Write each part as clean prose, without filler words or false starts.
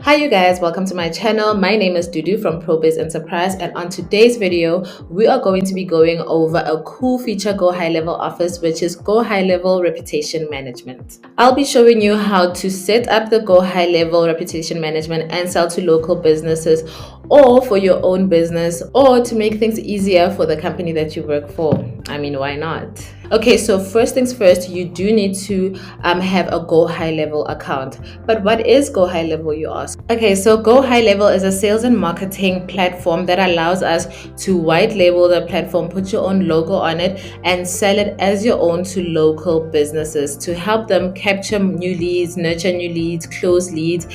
Hi you guys, welcome to my channel. My name is Dudu from ProBiz Enterprise, and on today's video we are going to be going over a cool feature GoHighLevel offers, which is GoHighLevel Reputation Management. I'll be showing you how to set up the GoHighLevel Reputation Management and sell to local businesses, or for your own business, or to make things easier for the company that you work for. I mean, why not? Okay, so first things first, you do need to have a GoHighLevel account. But what is GoHighLevel, you ask? Okay, so GoHighLevel is a sales and marketing platform that allows us to white label the platform, put your own logo on it, and sell it as your own to local businesses to help them capture new leads, nurture new leads, close leads.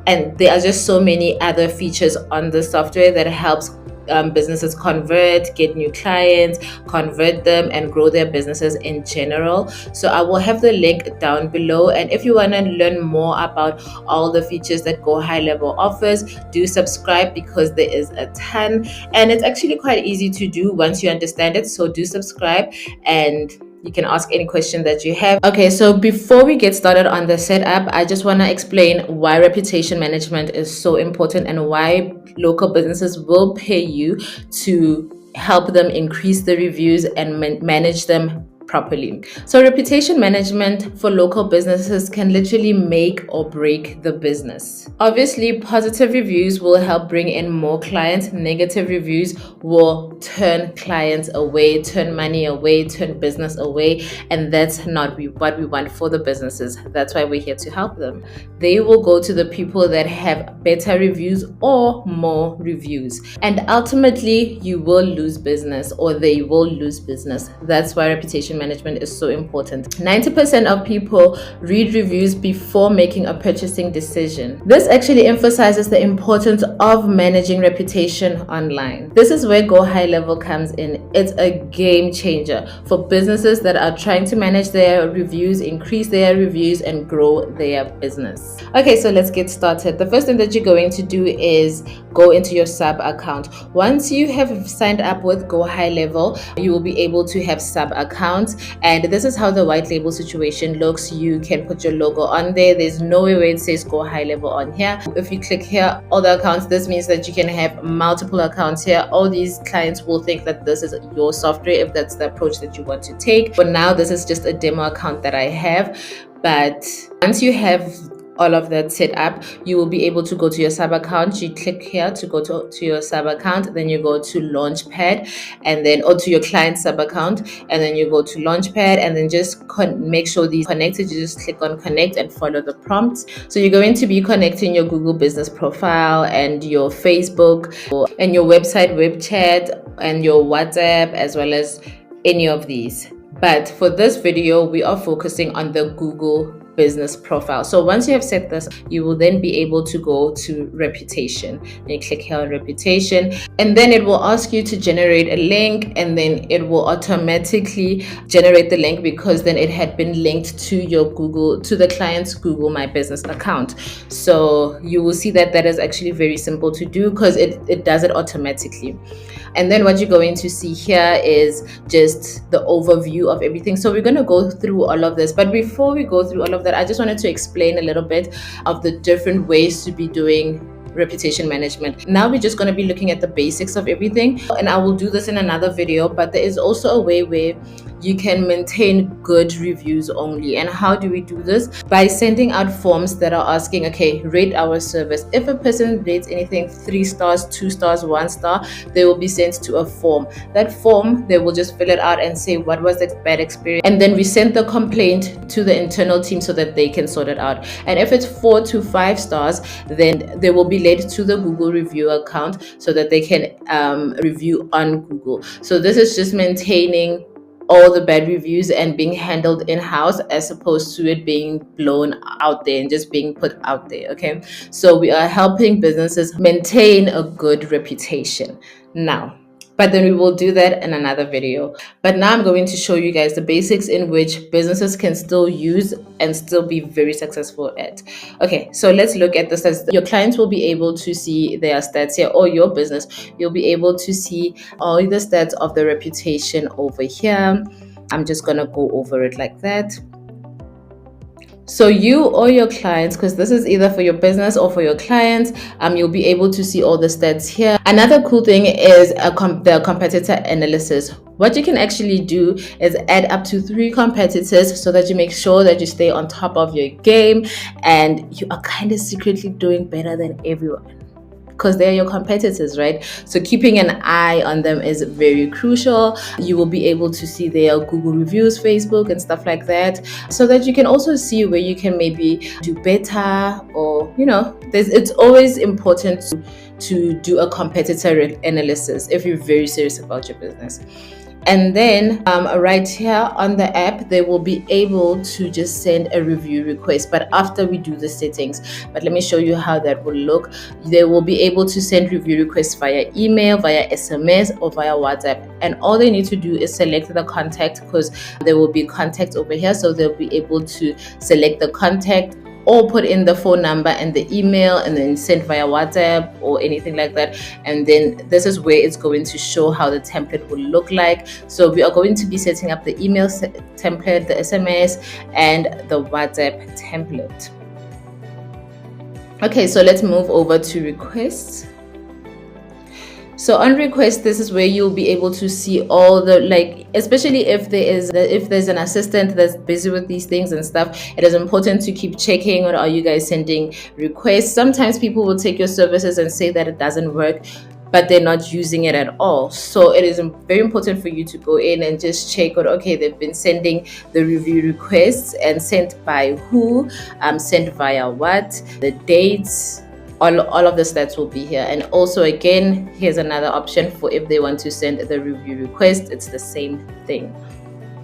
And there are just so many other features on the software that helps businesses convert, get new clients, convert them, and grow their businesses in general. So I will have the link down below, and if you want to learn more about all the features that GoHighLevel offers, do subscribe because there is a ton, and it's actually quite easy to do once you understand it. So do subscribe, and you can ask any question that you have. Okay, so before we get started on the setup, I just want to explain why reputation management is so important and why local businesses will pay you to help them increase the reviews and manage them properly. So reputation management for local businesses can literally make or break the business. Obviously, positive reviews will help bring in more clients. Negative reviews will turn clients away, turn money away, turn business away, and that's not what we want for the businesses. That's why we're here to help them. They will go to the people that have better reviews or more reviews, and ultimately you will lose business, or they will lose business. That's why reputation management is so important. 90% of people read reviews before making a purchasing decision. This actually emphasizes the importance of managing reputation online. This is where GoHighLevel comes in. It's a game changer for businesses that are trying to manage their reviews, increase their reviews, and grow their business. Okay, so let's get started. The first thing that you're going to do is go into your sub account. Once you have signed up with GoHighLevel, you will be able to have sub accounts, and this is how the white label situation looks. You can put your logo on there. There's no way where it says GoHighLevel on here. If you click here, all the accounts, this means that you can have multiple accounts here. All these clients will think that this is your software if that's the approach that you want to take. For now, this is just a demo account that I have, but once you have all of that set up, you will be able to go to your sub account. You click here to go to your sub account, then you go to Launchpad, and then or to your client sub account, and then you go to Launchpad, and then just make sure these connected. You just click on connect and follow the prompts. So you're going to be connecting your Google business profile and your Facebook and your website web chat and your WhatsApp, as well as any of these. But for this video, we are focusing on the Google business profile. So once you have set this, you will then be able to go to reputation, and you click here on reputation, and then it will ask you to generate a link, and then it will automatically generate the link because then it had been linked to your Google, to the client's Google My Business account. So you will see that that is actually very simple to do because it does it automatically. And then what you're going to see here is just the overview of everything. So we're going to go through all of this. But before we go through all of that, I just wanted to explain a little bit of the different ways to be doing reputation management. Now we're just going to be looking at the basics of everything, and I will do this in another video, but there is also a way where you can maintain good reviews only. And how do we do this? By sending out forms that are asking, okay, rate our service. If a person rates anything 3 stars, 2 stars, 1 star, they will be sent to a form. That form, they will just fill it out and say what was that bad experience, and then we send the complaint to the internal team so that they can sort it out. And if it's 4 to 5 stars, then they will be led to the Google review account so that they can review on Google. So this is just maintaining all the bad reviews and being handled in-house, as opposed to it being blown out there and just being put out there. Okay, so we are helping businesses maintain a good reputation now. But then we will do that in another video. But now I'm going to show you guys the basics in which businesses can still use and still be very successful at. Okay, so let's look at the stats. Your clients will be able to see their stats here, or your business, you'll be able to see all the stats of the reputation over here. I'm just gonna go over it like that. So you or your clients, because this is either for your business or for your clients, you'll be able to see all the stats here. Another cool thing is the competitor analysis. What you can actually do is add up to 3 competitors so that you make sure that you stay on top of your game and you are kind of secretly doing better than everyone, because they're your competitors, right? So keeping an eye on them is very crucial. You will be able to see their Google reviews, Facebook, and stuff like that, so that you can also see where you can maybe do better, or it's always important to do a competitor analysis if you're very serious about your business. And then right here on the app, they will be able to just send a review request, but after we do the settings. But let me show you how that will look. They will be able to send review requests via email, via SMS, or via WhatsApp. And all they need to do is select the contact, because there will be contact over here. So they'll be able to select the contact, or put in the phone number and the email, and then send via WhatsApp or anything like that. And then this is where it's going to show how the template will look like. So we are going to be setting up the email template, the SMS, and the WhatsApp template. Okay, so let's move over to requests. So on request, this is where you'll be able to see all the, especially if there's an assistant that's busy with these things and stuff, it is important to keep checking, or are you guys sending requests? Sometimes people will take your services and say that it doesn't work, but they're not using it at all. So it is very important for you to go in and just check out, okay, they've been sending the review requests, and sent by who, sent via what, the dates. All of the stats will be here. And also, again, here's another option for if they want to send the review request. It's the same thing.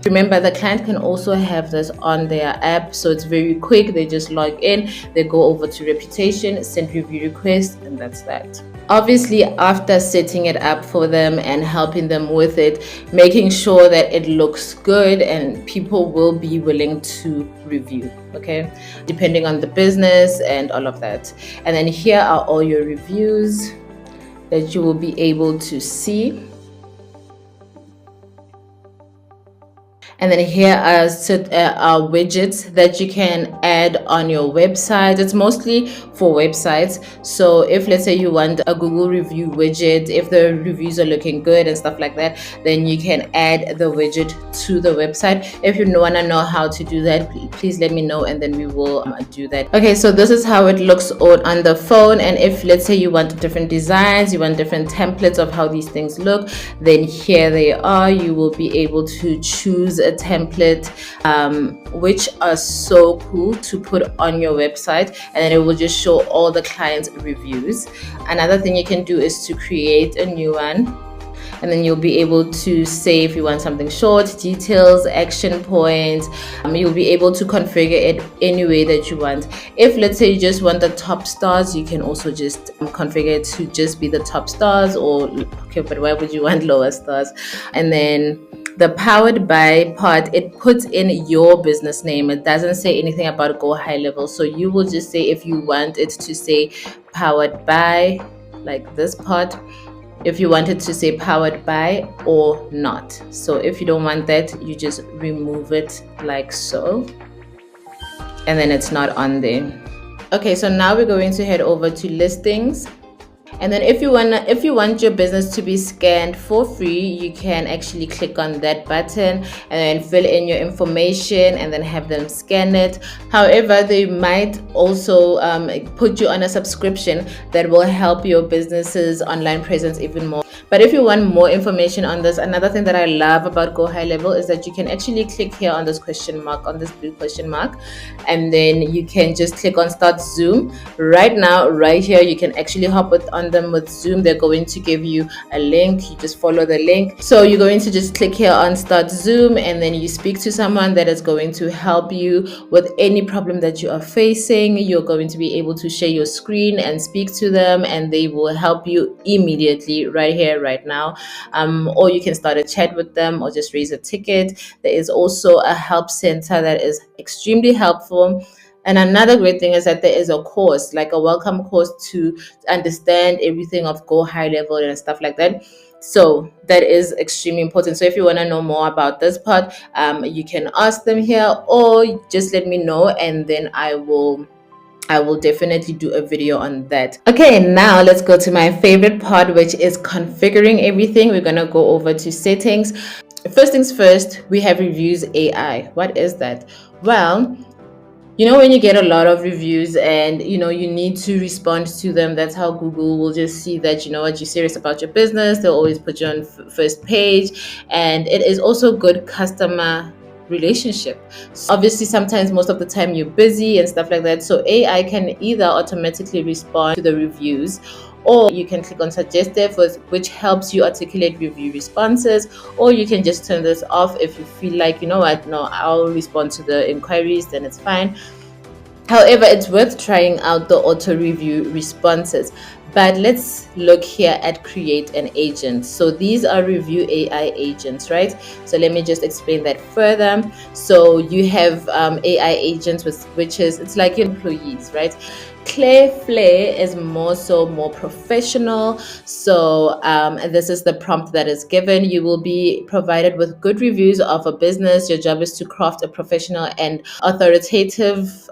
Remember, the client can also have this on their app, so it's very quick. They just log in, they go over to Reputation, send review request, and that's that. Obviously, after setting it up for them and helping them with it, making sure that it looks good and people will be willing to review, okay, depending on the business and all of that. And then here are all your reviews that you will be able to see. And then here are widgets that you can add on your website. It's mostly for websites. So if, let's say, you want a Google review widget, if the reviews are looking good and stuff like that, then you can add the widget to the website. If you want to know how to do that, please let me know, and then we will do that. Okay, so this is how it looks on the phone. And if, let's say, you want different designs, you want different templates of how these things look, then here they are. You will be able to choose a template, which are so cool to put on your website, and then it will just show all the clients' reviews. Another thing you can do is to create a new one, and then you'll be able to say if you want something short, details, action points. You'll be able to configure it any way that you want. If, let's say, you just want the top stars, you can also just configure it to just be the top stars, or okay, but why would you want lower stars? And then the powered by part, it puts in your business name. It doesn't say anything about Go High Level. So you will just say if you want it to say powered by, like this part, if you want it to say powered by or not. So if you don't want that, you just remove it like so, and then it's not on there. Okay, so now we're going to head over to listings. And then if you want your business to be scanned for free, you can actually click on that button and then fill in your information and then have them scan it. However, they might also put you on a subscription that will help your business's online presence even more. But if you want more information on this, another thing that I love about Go High Level is that you can actually click here on this question mark, on this blue question mark, and then you can just click on Start Zoom. Right now, right here, you can actually hop on them with Zoom. They're going to give you a link. You just follow the link. So you're going to just click here on Start Zoom, and then you speak to someone that is going to help you with any problem that you are facing. You're going to be able to share your screen and speak to them, and they will help you immediately right here, right now. Or you can start a chat with them or just raise a ticket. There is also a help center that is extremely helpful. And another great thing is that there is a course, like a welcome course to understand everything of Go High Level and stuff like that. So that is extremely important. So if you want to know more about this part, you can ask them here, or just let me know, and then I will definitely do a video on that. Okay, now let's go to my favorite part, which is configuring everything. We're gonna go over to settings. First things first, we have reviews AI. What is that? Well, when you get a lot of reviews and you need to respond to them, that's how Google will just see that you're serious about your business. They'll always put you on first page, and it is also good customer relationship. So obviously, sometimes, most of the time, you're busy and stuff like that, so AI can either automatically respond to the reviews, or you can click on suggestive, which helps you articulate review responses, or you can just turn this off if you feel like, what, no, I'll respond to the inquiries, then it's fine. However, it's worth trying out the auto review responses. But let's look here at create an agent. So these are review AI agents, right? So let me just explain that further. So you have AI agents, which is, it's like employees, right? Claire Flair is more professional. So this is the prompt that is given. You will be provided with good reviews of a business. Your job is to craft a professional and authoritative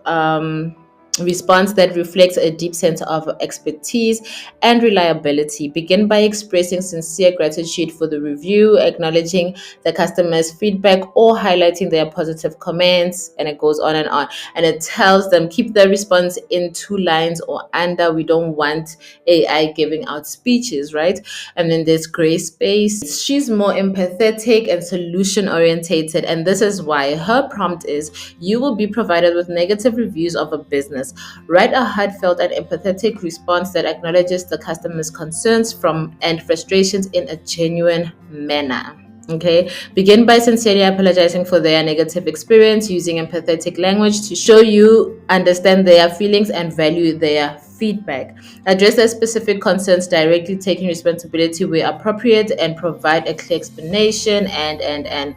response that reflects a deep sense of expertise and reliability. Begin by expressing sincere gratitude for the review, acknowledging the customer's feedback, or highlighting their positive comments, and it goes on and on. And it tells them keep the response in 2 lines or under. We don't want AI giving out speeches, right? And then there's gray space. She's more empathetic and solution orientated, and this is why her prompt is: you will be provided with negative reviews of a business. Write a heartfelt and empathetic response that acknowledges the customer's concerns and frustrations in a genuine manner. Okay, begin by sincerely apologizing for their negative experience, using empathetic language to show you understand their feelings and value their feedback. Address their specific concerns directly, taking responsibility where appropriate, and provide a clear explanation, and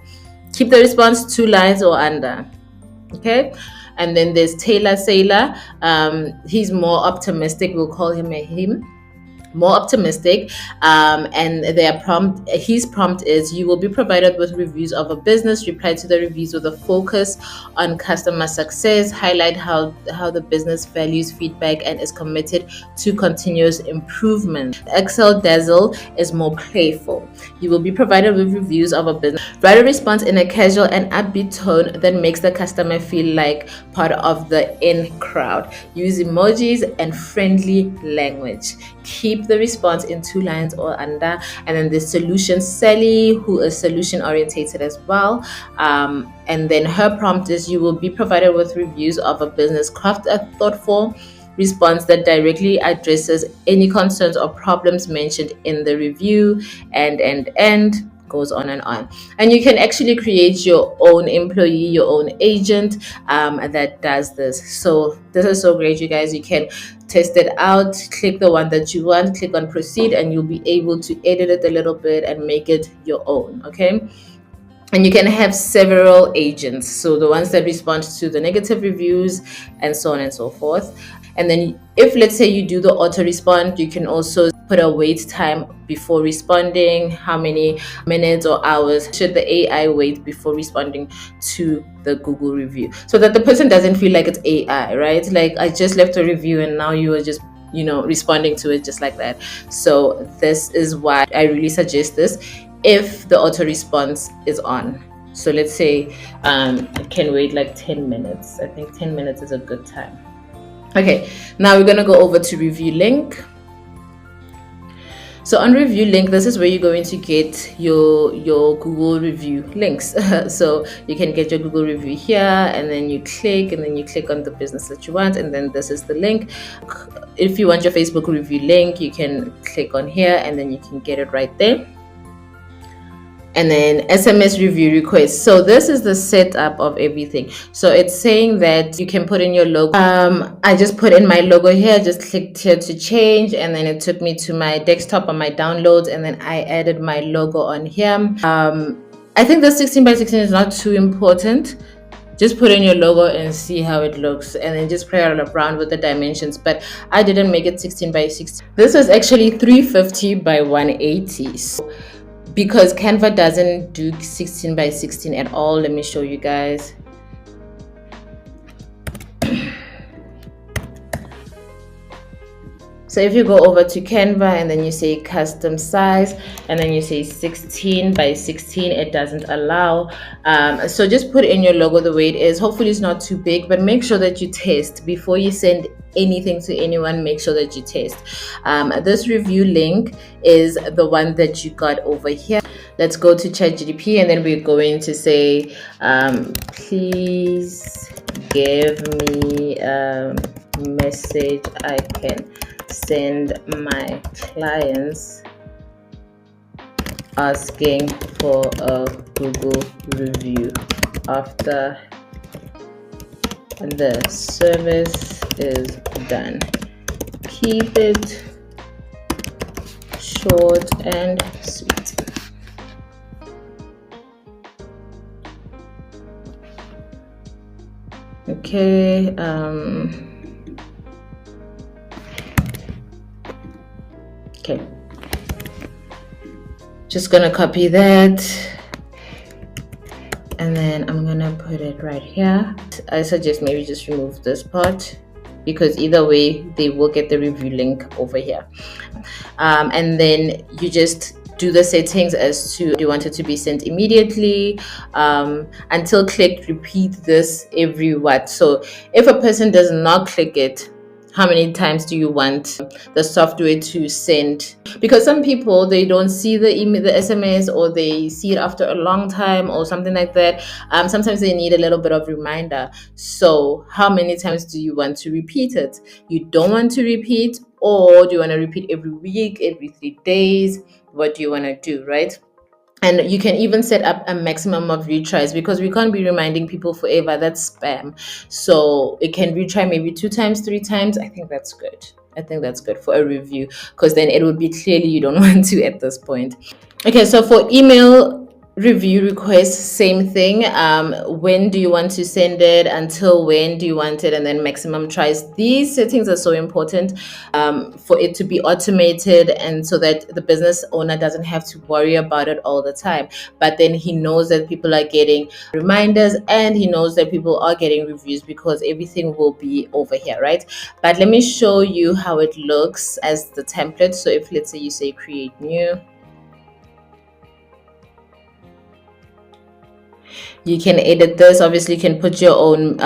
keep the response 2 lines or under. Okay. And then there's Taylor Saylor. He's more optimistic. We'll call him a him. More optimistic, and his prompt is: you will be provided with reviews of a business. Reply to the reviews with a focus on customer success. Highlight how the business values feedback and is committed to continuous improvement. Excel Dazzle is more playful. You will be provided with reviews of a business. Write a response in a casual and upbeat tone that makes the customer feel like part of the in crowd. Use emojis and friendly language. Keep the response in 2 lines or under. And then the solution Sally, who is solution orientated as well. And then her prompt is: you will be provided with reviews of a business. Craft a thoughtful response that directly addresses any concerns or problems mentioned in the review, and goes on and on. And you can actually create your own employee, your own agent that does this. So this is so great, you guys. You can test it out, click the one that you want, click on proceed, and you'll be able to edit it a little bit and make it your own. Okay. And you can have several agents, so the ones that respond to the negative reviews and so on and so forth. And then if, let's say, you do the auto respond, you can also put a wait time before responding. How many minutes or hours should the AI wait before responding to the Google review, so that the person doesn't feel like it's AI, right? Like, I just left a review and now you are just responding to it just like that. So this is why I really suggest this if the auto response is on. So let's say it can wait like 10 minutes. I think 10 minutes is a good time. Okay, now we're going to go over to review link. So on review link, this is where you're going to get your Google review links. So you can get your Google review here, and then you click on the business that you want, and then this is the link. If you want your Facebook review link, you can click on here, and then you can get it right there. And then SMS review request. So this is the setup of everything. So it's saying that you can put in your logo. I just put in my logo here, just clicked here to change, and then it took me to my desktop on my downloads, and then I added my logo on here. I think the 16 by 16 is not too important. just put in your logo and see how it looks, and then just play around with the dimensions. But I didn't make it 16 by 16. This was actually 350 by 180. So because Canva doesn't do 16 by 16 at all, let me show you guys. So if you go over to Canva and then you say custom size and then you say 16 by 16, it doesn't allow. So just put in your logo the way it is. Hopefully it's not too big, but make sure that you test before you send anything to anyone. Make sure that you test. This review link is the one that you got over here. Let's go to ChatGPT and then we're going to say, please give me a message I can send my clients asking for a Google review after the service is done. Keep it short and sweet. Okay, okay, just gonna copy that and then I'm gonna put it right here. I suggest maybe just remove this part because either way they will get the review link over here. And then you just do the settings as to, do you want it to be sent immediately, until click, repeat this every what. So if a person does not click it, how many times do you want the software to send? Because some people, they don't see the email, the SMS, or they see it after a long time or something like that. Sometimes they need a little bit of reminder. So how many times do you want to repeat it? You don't want to repeat, or do you want to repeat every week, every 3 days? What do you want to do, right? And you can even set up a maximum of retries because we can't be reminding people forever. That's spam. So it can retry maybe 2 times, 3 times. I think that's good. I think that's good for a review because then it would be clearly you don't want to at this point. Okay, so for email review requests, same thing. When do you want to send it, until when do you want it, and then maximum tries. These settings are so important for it to be automated, and so that the business owner doesn't have to worry about it all the time, but then he knows that people are getting reminders and he knows that people are getting reviews because everything will be over here, right? But let me show you how it looks as the template. So if, let's say, you say create new, you can edit this. Obviously, you can put your own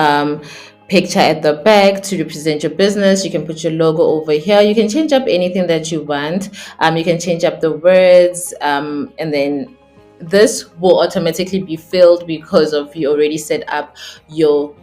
picture at the back to represent your business. You can put your logo over here. You can change up anything that you want. You can change up the words, and then this will automatically be filled because of you already set up your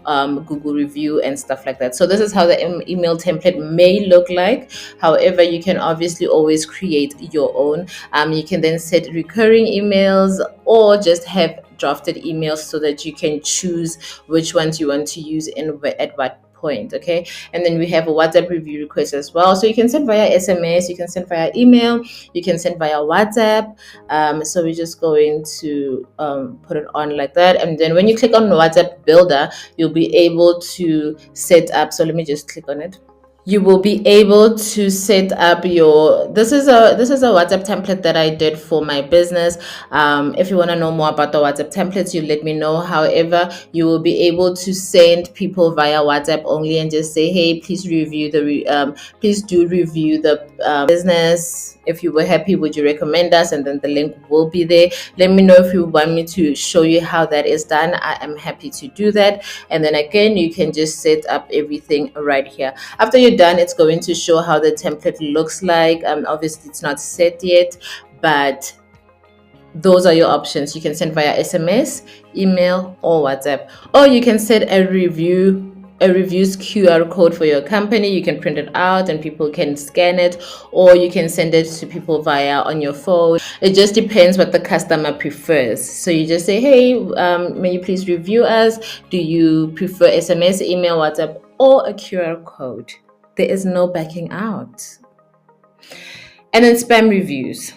Google review and stuff like that. So this is how the email template may look like. However, you can obviously always create your own. You can then set recurring emails or just have drafted emails so that you can choose which ones you want to use and at what point. Okay, and then we have a WhatsApp review request as well. So you can send via SMS, you can send via email, you can send via WhatsApp. So we're just going to put it on like that, and then when you click on WhatsApp Builder, you'll be able to set up. So let me just click on it. You will be able to set up your, this is a WhatsApp template that I did for my business. If you want to know more about the WhatsApp templates, you let me know. However, you will be able to send people via WhatsApp only and just say, hey, please review the please do review the business. If you were happy, would you recommend us? And then the link will be there. Let me know if you want me to show you how that is done. I am happy to do that. And then again, you can just set up everything right here. After you're done, it's going to show how the template looks like. Obviously, it's not set yet, but those are your options. You can send via SMS, email, or WhatsApp, or you can set a reviews QR code for your company. You can print it out and people can scan it, or you can send it to people via on your phone. It just depends what the customer prefers. So you just say, hey, may you please review us? Do you prefer SMS, email, WhatsApp, or a QR code? There is no backing out. And then spam reviews.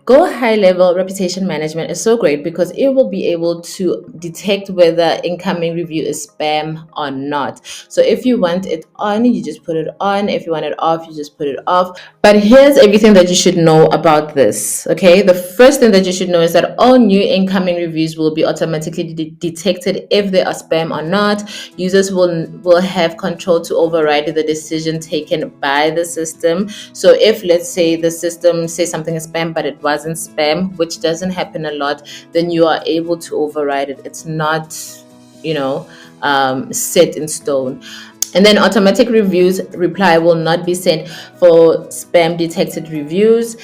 Go High Level Reputation Management is so great because it will be able to detect whether incoming review is spam or not. So if you want it on, you just put it on. If you want it off, you just put it off. But here's everything that you should know about this. Okay, the first thing that you should know is that all new incoming reviews will be automatically detected if they are spam or not. Users will have control to override the decision taken by the system. So if, let's say, the system says something is spam but it wasn't spam, which doesn't happen a lot, then you are able to override it. It's not, set in stone. And then automatic reviews reply will not be sent for spam detected reviews.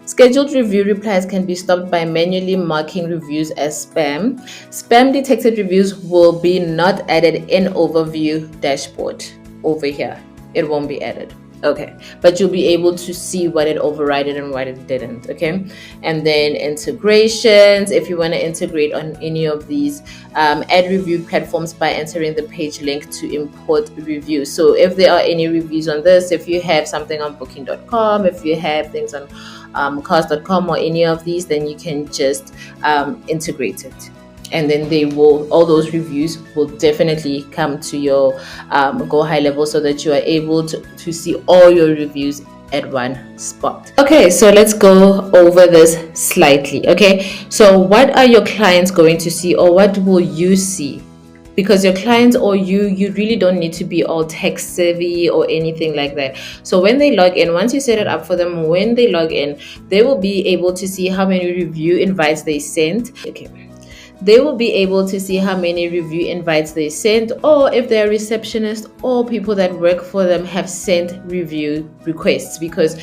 Scheduled review replies can be stopped by manually marking reviews as spam. Spam detected reviews will be not added in overview dashboard over here. It won't be added. Okay, but you'll be able to see what it overrided and what it didn't. Okay, and then integrations. If you want to integrate on any of these, add review platforms by entering the page link to import reviews. So if there are any reviews on this, if you have something on booking.com, if you have things on cars.com or any of these, then you can just integrate it. And then all those reviews will definitely come to your Go High Level so that you are able to see all your reviews at one spot. Okay, so let's go over this slightly. Okay, so what are your clients going to see, or what will you see? Because your clients or you really don't need to be all tech savvy or anything like that. So when they log in, once you set it up for them, when they log in, they will be able to see how many review invites they sent. Okay, they will be able to see how many review invites they sent, or if their receptionist or people that work for them have sent review requests. Because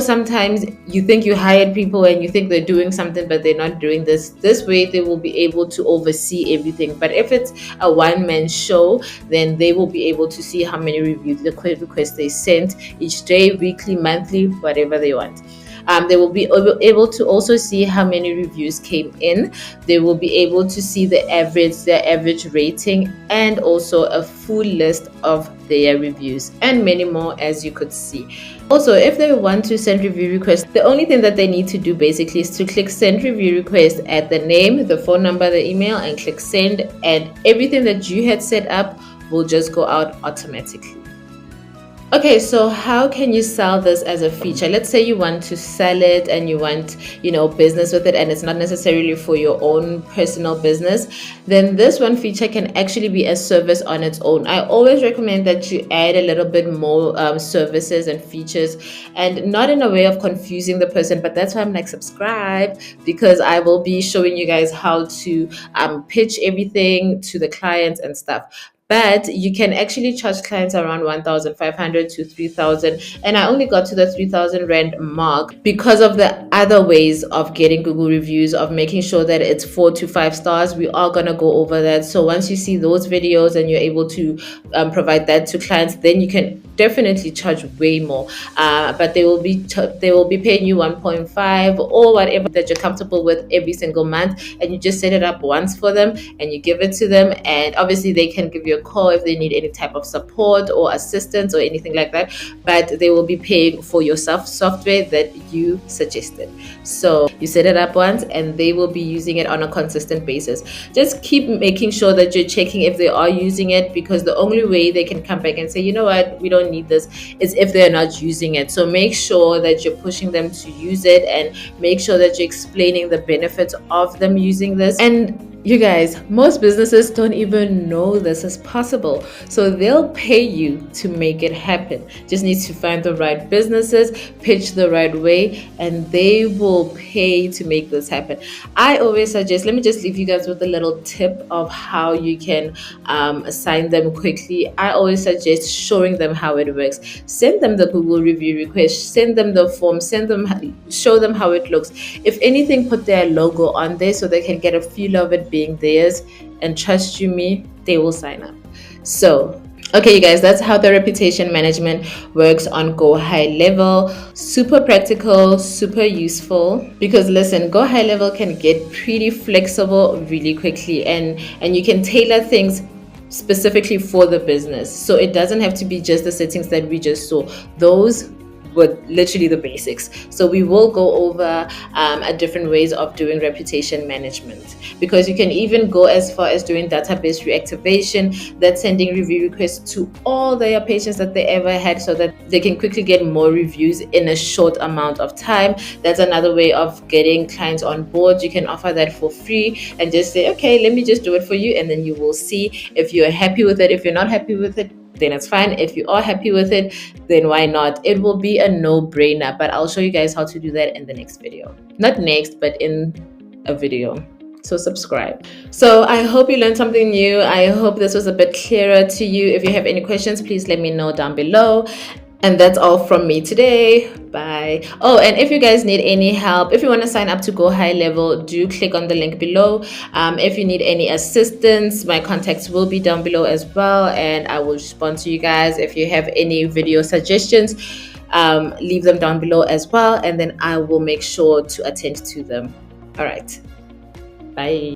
sometimes you think you hired people and you think they're doing something but they're not doing this way. They will be able to oversee everything. But if it's a one-man show, then they will be able to see how many review requests they sent each day, weekly, monthly, whatever they want. They will be able to also see how many reviews came in. They will be able to see their average rating, and also a full list of their reviews, and many more, as you could see. Also, if they want to send review requests, the only thing that they need to do basically is to click send review request at the name, the phone number, the email, and click send, and everything that you had set up will just go out automatically. Okay, so how can you sell this as a feature? Let's say you want to sell it and you want, business with it, and it's not necessarily for your own personal business. Then this one feature can actually be a service on its own. I always recommend that you add a little bit more services and features, and not in a way of confusing the person, but that's why I'm like, subscribe, because I will be showing you guys how to pitch everything to the clients and stuff. But you can actually charge clients around 1,500 to 3,000. And I only got to the 3,000 Rand mark because of the other ways of getting Google reviews, of making sure that it's 4 to 5 stars. We are going to go over that. So once you see those videos and you're able to provide that to clients, then you can definitely charge way more. But they will be paying you 1.5 or whatever that you're comfortable with every single month. And you just set it up once for them and you give it to them. And obviously they can give you a call if they need any type of support or assistance or anything like that, but they will be paying for your software that you suggested. So you set it up once and they will be using it on a consistent basis. Just keep making sure that you're checking if they are using it, because the only way they can come back and say, you know what, we don't need this, is if they're not using it. So make sure that you're pushing them to use it, and make sure that you're explaining the benefits of them using this. And you guys, most businesses don't even know this is possible. So they'll pay you to make it happen. Just need to find the right businesses, pitch the right way, and they will pay to make this happen. I always suggest, let me just leave you guys with a little tip of how you can assign them quickly. I always suggest showing them how it works. Send them the Google review request, send them the form, show them how it looks. If anything, put their logo on there so they can get a feel of it being theirs, and trust you me, they will sign up. So okay, you guys, that's how the reputation management works on Go High Level. Super practical, super useful, because listen, Go High Level can get pretty flexible really quickly, and you can tailor things specifically for the business. So it doesn't have to be just the settings that we just saw. Those with literally the basics. So we will go over different ways of doing reputation management, because you can even go as far as doing database reactivation, that's sending review requests to all their pages that they ever had so that they can quickly get more reviews in a short amount of time. That's another way of getting clients on board. You can offer that for free and just say, okay, let me just do it for you, and then you will see if you're happy with it. If you're not happy with it, then it's fine. If you are happy with it, then why not? It will be a no-brainer, but I'll show you guys how to do that in the next video. Not next, but in a video. So subscribe. So I hope you learned something new. I hope this was a bit clearer to you. If you have any questions, please let me know down below. And that's all from me today. Bye. Oh, and if you guys need any help, if you want to sign up to Go High Level, do click on the link below. If you need any assistance, my contacts will be down below as well, and I will respond to you guys. If you have any video suggestions, leave them down below as well, and then I will make sure to attend to them. All right. Bye.